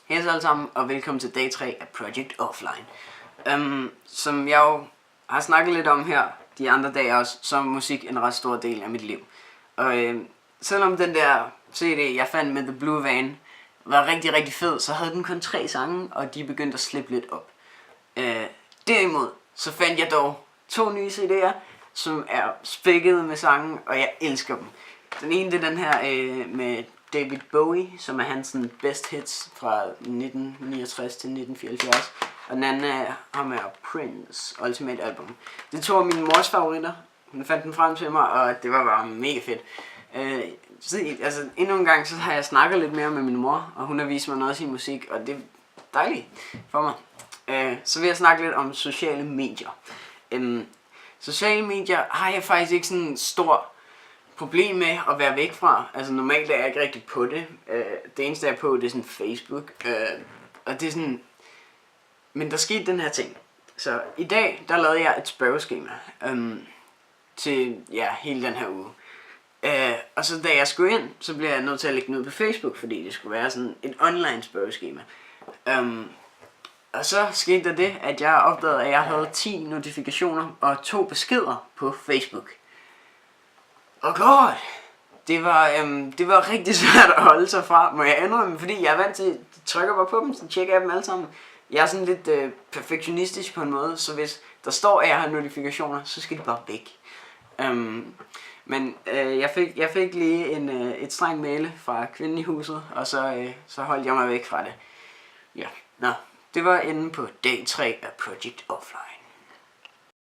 Hej alle sammen, og velkommen til dag 3 af Project Offline. Som jeg jo har snakket lidt om her de andre dage også, så er musik en ret stor del af mit liv. Og selvom den der CD, jeg fandt med The Blue Van, var rigtig, rigtig fed, så havde den kun 3 sange, og de begyndte at slippe lidt op. Derimod, så fandt jeg dog 2 nye CD'er, som er spækket med sange, og jeg elsker dem. Den ene, det er den her med David Bowie, som er hans best hits fra 1969 til 1974. Og den anden er ham er Prince Ultimate Album. Det er 2 af mine mors favoritter. Hun fandt den frem til mig, og det var bare mega fedt. Altså endnu en gang så har jeg snakket lidt mere med min mor, og hun har vist mig noget af sin musik, og det er dejligt for mig. Så vil jeg snakke lidt om sociale medier. Sociale medier har jeg faktisk ikke sådan en stor problem med at være væk fra. Altså normalt er jeg ikke rigtig på det. Det eneste jeg er på, det er sådan Facebook. Og det er sådan. Men der skete den her ting. Så i dag, der lavede jeg et spørgeskema til hele den her uge. Og så da jeg skulle ind, så blev jeg nødt til at lægge den ud på Facebook, fordi det skulle være sådan et online spørgeskema. Og så skete der det, at jeg opdagede, at jeg havde 10 notifikationer og 2 beskeder på Facebook. Og god, det var rigtig svært at holde sig fra, må jeg indrømme, fordi jeg er vant til, at trykker bare på dem, så tjekker jeg dem alle sammen. Jeg er sådan lidt perfektionistisk på en måde, så hvis der står, at jeg har notifikationer, så skal de bare væk. Men jeg fik lige et strengt mail fra kvinden i huset, og så holdt jeg mig væk fra det. Ja, det var enden på dag 3 af Project Offline.